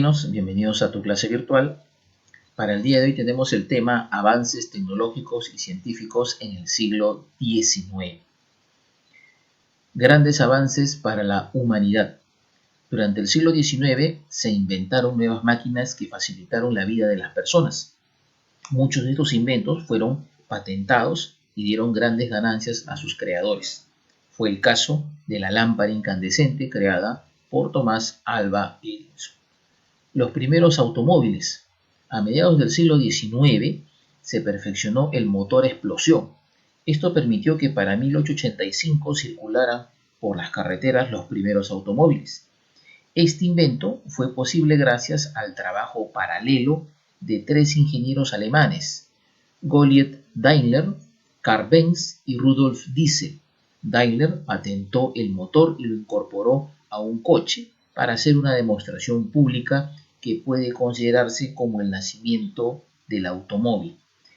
alumnos, bienvenidos a tu clase virtual. Para el día de hoy tenemos el tema avances tecnológicos y científicos en el siglo XIX. Grandes avances para la humanidad. Durante el siglo XIX se inventaron nuevas máquinas que facilitaron la vida de las personas. Muchos de estos inventos fueron patentados y dieron grandes ganancias a sus creadores. Fue el caso de la lámpara incandescente creada por Thomas Alva Edison. Los primeros automóviles. A mediados del siglo XIX se perfeccionó el motor a explosión. Esto permitió que para 1885 circularan por las carreteras los primeros automóviles. Este invento fue posible gracias al trabajo paralelo de tres ingenieros alemanes, Gottlieb Daimler, Karl Benz y Rudolf Diesel. Daimler patentó el motor y lo incorporó a un coche para hacer una demostración pública que puede considerarse como el nacimiento del automóvil.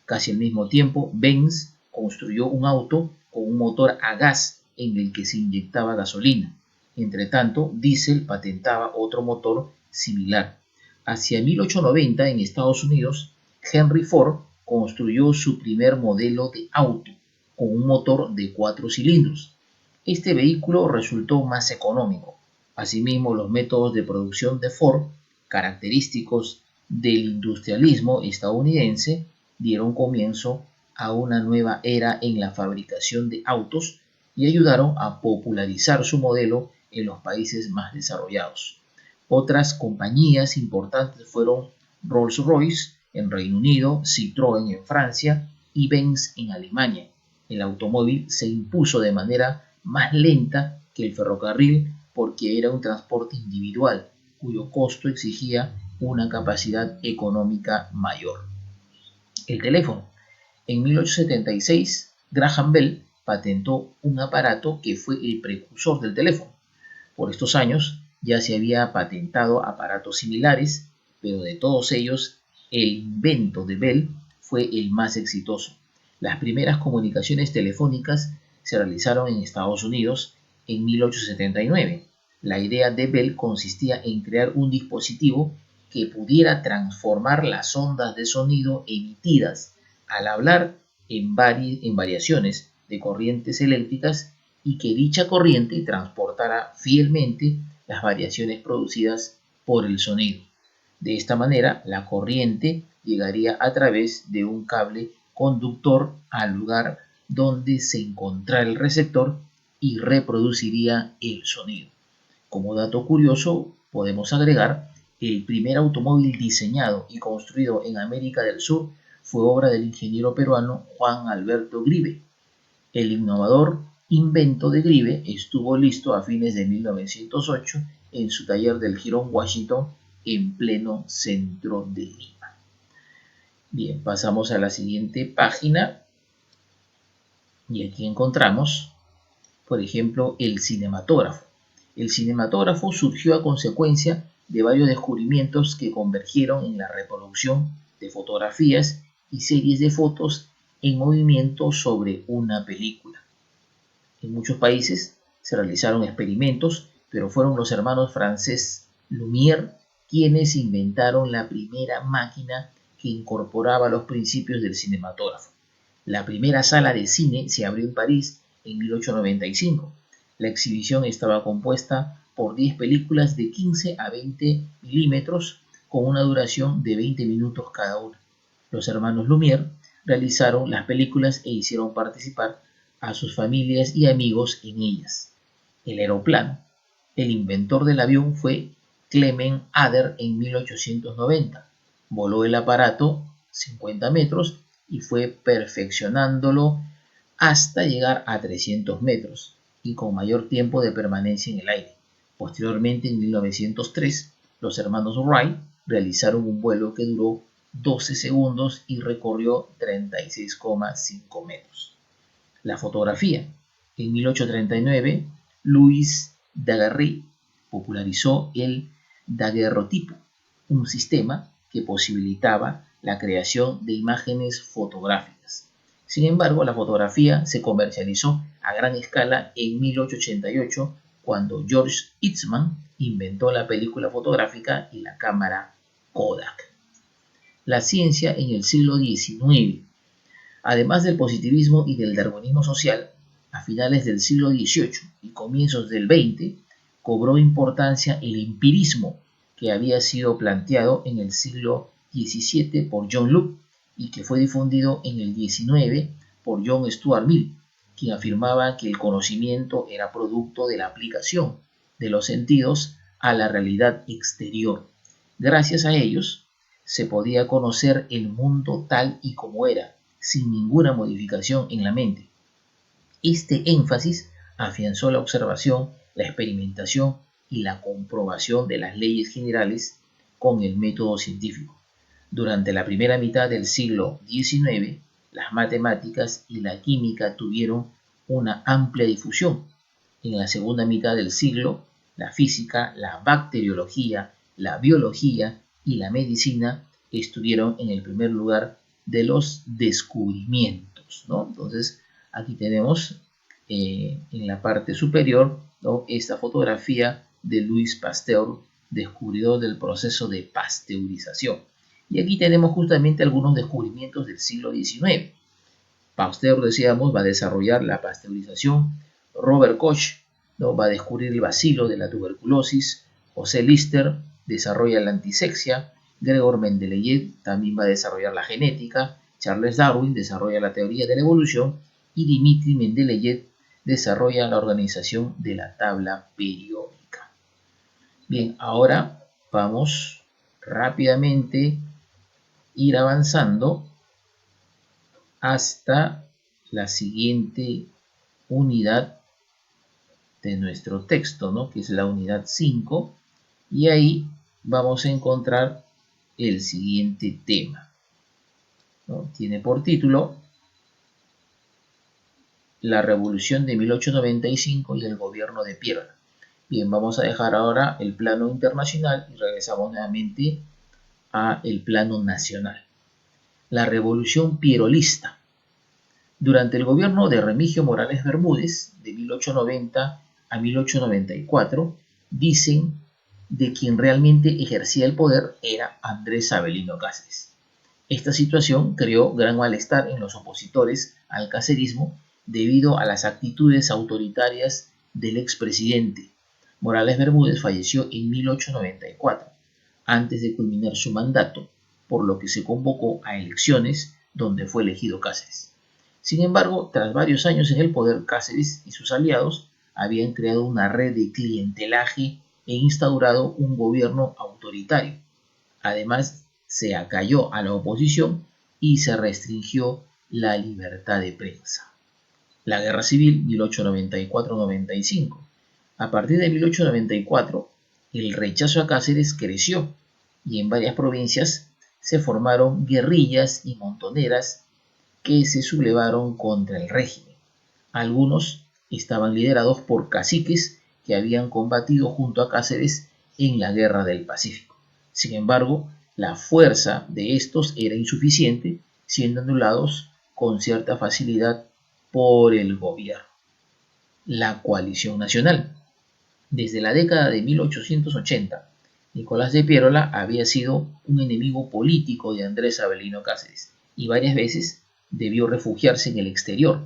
Casi al mismo tiempo, Benz construyó un auto con un motor a gas en el que se inyectaba gasolina. Entre tanto, Diesel patentaba otro motor similar. Hacia 1890, en Estados Unidos, Henry Ford construyó su primer modelo de auto con un motor de 4 cilindros. Este vehículo resultó más económico. Asimismo, los métodos de producción de Ford, característicos del industrialismo estadounidense, dieron comienzo a una nueva era en la fabricación de autos y ayudaron a popularizar su modelo en los países más desarrollados. Otras compañías importantes fueron Rolls-Royce en Reino Unido, Citroën en Francia y Benz en Alemania. El automóvil se impuso de manera más lenta que el ferrocarril porque era un transporte individual, cuyo costo exigía una capacidad económica mayor. El teléfono. En 1876, Graham Bell patentó un aparato que fue el precursor del teléfono. Por estos años ya se había patentado aparatos similares, pero de todos ellos, el invento de Bell fue el más exitoso. Las primeras comunicaciones telefónicas se realizaron en Estados Unidos en 1879. La idea de Bell consistía en crear un dispositivo que pudiera transformar las ondas de sonido emitidas al hablar en variaciones de corrientes eléctricas y que dicha corriente transportara fielmente las variaciones producidas por el sonido. De esta manera, la corriente llegaría a través de un cable conductor al lugar donde se encontrara el receptor y reproduciría el sonido. Como dato curioso, podemos agregar que el primer automóvil diseñado y construido en América del Sur fue obra del ingeniero peruano Juan Alberto Grive. El innovador invento de Grive estuvo listo a fines de 1908 en su taller del Jirón Washington en pleno centro de Lima. Bien, pasamos a la siguiente página y aquí encontramos, por ejemplo, el cinematógrafo. El cinematógrafo surgió a consecuencia de varios descubrimientos que convergieron en la reproducción de fotografías y series de fotos en movimiento sobre una película. En muchos países se realizaron experimentos, pero fueron los hermanos francés Lumière quienes inventaron la primera máquina que incorporaba los principios del cinematógrafo. La primera sala de cine se abrió en París en 1895. La exhibición estaba compuesta por 10 películas de 15 a 20 milímetros con una duración de 20 minutos cada una. Los hermanos Lumière realizaron las películas e hicieron participar a sus familias y amigos en ellas. El aeroplano. El inventor del avión fue Clement Ader en 1890. Voló el aparato 50 metros y fue perfeccionándolo hasta llegar a 300 metros y con mayor tiempo de permanencia en el aire. Posteriormente, en 1903, los hermanos Wright realizaron un vuelo que duró 12 segundos y recorrió 36,5 metros. La fotografía. En 1839, Louis Daguerre popularizó el daguerrotipo, un sistema que posibilitaba la creación de imágenes fotográficas. Sin embargo, la fotografía se comercializó a gran escala en 1888 cuando George Eastman inventó la película fotográfica y la cámara Kodak. La ciencia en el siglo XIX. Además del positivismo y del darwinismo social, a finales del siglo XVIII y comienzos del XX, cobró importancia el empirismo que había sido planteado en el siglo XVII por John Locke y que fue difundido en el XIX por John Stuart Mill, quien afirmaba que el conocimiento era producto de la aplicación de los sentidos a la realidad exterior. Gracias a ellos, se podía conocer el mundo tal y como era, sin ninguna modificación en la mente. Este énfasis afianzó la observación, la experimentación y la comprobación de las leyes generales con el método científico. Durante la primera mitad del siglo XIX, las matemáticas y la química tuvieron una amplia difusión. En la segunda mitad del siglo, la física, la bacteriología, la biología y la medicina estuvieron en el primer lugar de los descubrimientos, ¿no? Entonces, aquí tenemos en la parte superior, ¿no?, esta fotografía de Louis Pasteur, descubridor del proceso de pasteurización. Y aquí tenemos justamente algunos descubrimientos del siglo XIX. Pasteur, decíamos, va a desarrollar la pasteurización. Robert Koch, ¿no?, va a descubrir el bacilo de la tuberculosis. José Lister desarrolla la antisexia. Gregor Mendeleev también va a desarrollar la genética. Charles Darwin desarrolla la teoría de la evolución. Y Dmitri Mendeleev desarrolla la organización de la tabla periódica. Bien, ahora vamos rápidamente ir avanzando hasta la siguiente unidad de nuestro texto, ¿no?, que es la unidad 5, y ahí vamos a encontrar el siguiente tema, ¿no? Tiene por título La Revolución de 1895 y el gobierno de Piérola. Bien, vamos a dejar ahora el plano internacional y regresamos nuevamente a el plano nacional. La Revolución Pierolista. Durante el gobierno de Remigio Morales Bermúdez, de 1890 a 1894, dicen de quien realmente ejercía el poder era Andrés Avelino Cáceres. Esta situación creó gran malestar en los opositores al cacerismo debido a las actitudes autoritarias del expresidente. Morales Bermúdez falleció en 1894, antes de culminar su mandato, por lo que se convocó a elecciones donde fue elegido Cáceres. Sin embargo, tras varios años en el poder, Cáceres y sus aliados habían creado una red de clientelaje e instaurado un gobierno autoritario. Además, se acalló a la oposición y se restringió la libertad de prensa. La Guerra Civil 1894-95. A partir de 1894, el rechazo a Cáceres creció y en varias provincias se formaron guerrillas y montoneras que se sublevaron contra el régimen. Algunos estaban liderados por caciques que habían combatido junto a Cáceres en la Guerra del Pacífico. Sin embargo, la fuerza de estos era insuficiente, siendo anulados con cierta facilidad por el gobierno. La coalición nacional. Desde la década de 1880, Nicolás de Piérola había sido un enemigo político de Andrés Avelino Cáceres y varias veces debió refugiarse en el exterior.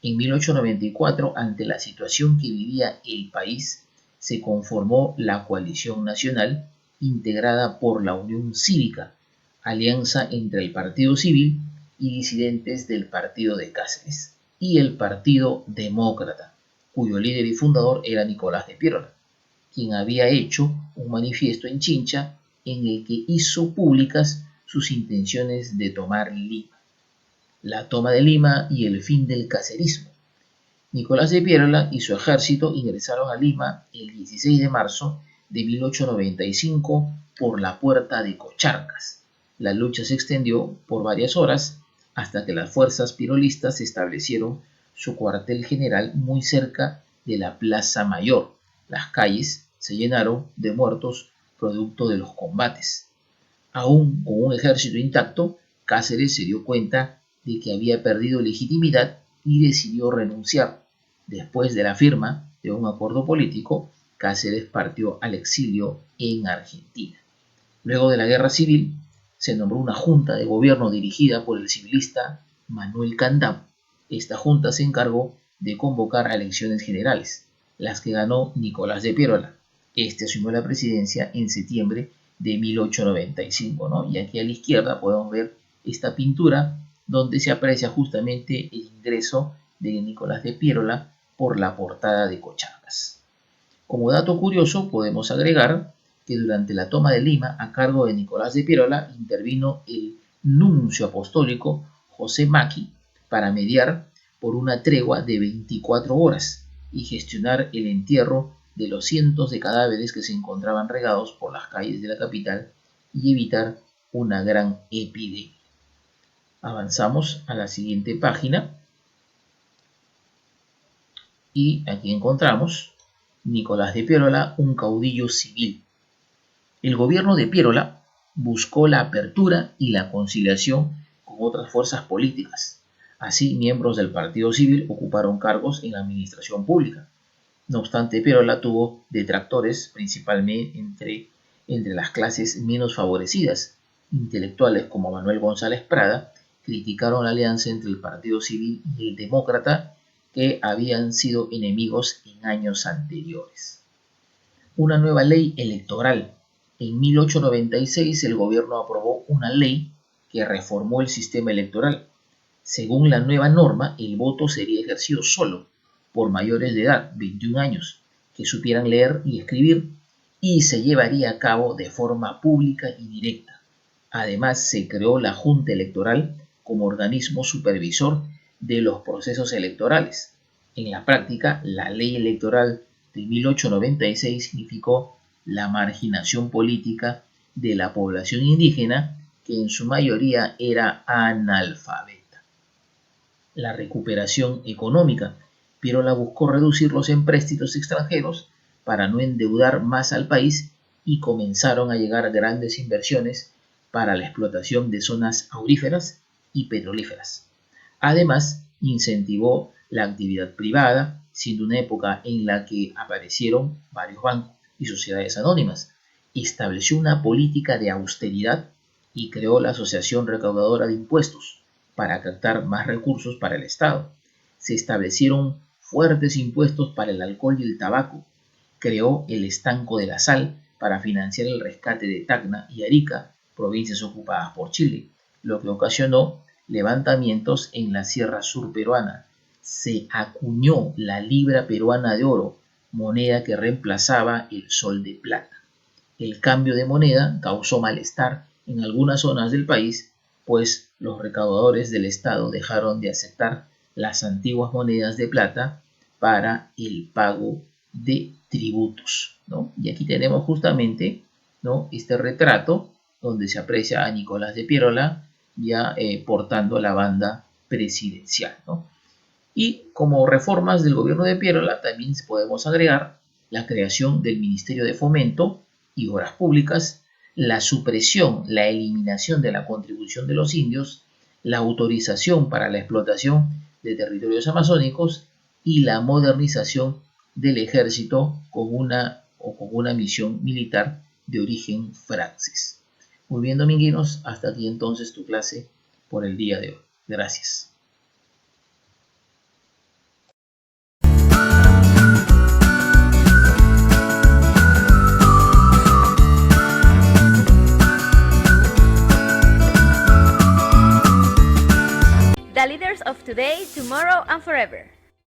En 1894, ante la situación que vivía el país, se conformó la Coalición Nacional, integrada por la Unión Cívica, alianza entre el Partido Civil y disidentes del Partido de Cáceres, y el Partido Demócrata, cuyo líder y fundador era Nicolás de Piérola, quien había hecho un manifiesto en Chincha en el que hizo públicas sus intenciones de tomar Lima. La toma de Lima y el fin del cacerismo. Nicolás de Piérola y su ejército ingresaron a Lima el 16 de marzo de 1895 por la puerta de Cocharcas. La lucha se extendió por varias horas hasta que las fuerzas pirolistas establecieron su cuartel general muy cerca de la Plaza Mayor. Las calles se llenaron de muertos producto de los combates. Aún con un ejército intacto, Cáceres se dio cuenta de que había perdido legitimidad y decidió renunciar. Después de la firma de un acuerdo político, Cáceres partió al exilio en Argentina. Luego de la Guerra Civil, se nombró una junta de gobierno dirigida por el civilista Manuel Candamo. Esta junta se encargó de convocar a elecciones generales, las que ganó Nicolás de Piérola. Este asumió la presidencia en septiembre de 1895, ¿no? Y aquí a la izquierda podemos ver esta pintura donde se aprecia justamente el ingreso de Nicolás de Piérola por la portada de Cochabas. Como dato curioso, podemos agregar que durante la toma de Lima a cargo de Nicolás de Piérola intervino el nuncio apostólico José Maki para mediar por una tregua de 24 horas y gestionar el entierro de los cientos de cadáveres que se encontraban regados por las calles de la capital y evitar una gran epidemia. Avanzamos a la siguiente página y aquí encontramos Nicolás de Piérola, un caudillo civil. El gobierno de Piérola buscó la apertura y la conciliación con otras fuerzas políticas. Así, miembros del Partido Civil ocuparon cargos en la administración pública. No obstante, Piérola tuvo detractores principalmente entre las clases menos favorecidas. Intelectuales como Manuel González Prada criticaron la alianza entre el Partido Civil y el Demócrata, que habían sido enemigos en años anteriores. Una nueva ley electoral. En 1896 el gobierno aprobó una ley que reformó el sistema electoral. Según la nueva norma, el voto sería ejercido solo por mayores de edad, 21 años, que supieran leer y escribir, y se llevaría a cabo de forma pública y directa. Además, se creó la Junta Electoral como organismo supervisor de los procesos electorales. En la práctica, la ley electoral de 1896 significó la marginación política de la población indígena, que en su mayoría era analfabeta. La recuperación económica. Piérola buscó reducir los empréstitos extranjeros para no endeudar más al país y comenzaron a llegar grandes inversiones para la explotación de zonas auríferas y petrolíferas. Además, incentivó la actividad privada, siendo una época en la que aparecieron varios bancos y sociedades anónimas. Estableció una política de austeridad y creó la Asociación Recaudadora de Impuestos para captar más recursos para el Estado. Se establecieron fuertes impuestos para el alcohol y el tabaco. Creó el Estanco de la Sal para financiar el rescate de Tacna y Arica, provincias ocupadas por Chile, lo que ocasionó levantamientos en la Sierra Sur peruana. Se acuñó la libra peruana de oro, moneda que reemplazaba el sol de plata. El cambio de moneda causó malestar en algunas zonas del país, pues los recaudadores del Estado dejaron de aceptar las antiguas monedas de plata para el pago de tributos, ¿no? Y aquí tenemos justamente, ¿no?, este retrato donde se aprecia a Nicolás de Piérola ya portando la banda presidencial, ¿no? Y como reformas del gobierno de Piérola también podemos agregar la creación del Ministerio de Fomento y Obras Públicas, la supresión, la eliminación de la contribución de los indios, la autorización para la explotación de territorios amazónicos y la modernización del ejército con una misión militar de origen francés. Muy bien, dominguinos, hasta aquí entonces tu clase por el día de hoy. Gracias. The leaders of today, tomorrow, and forever.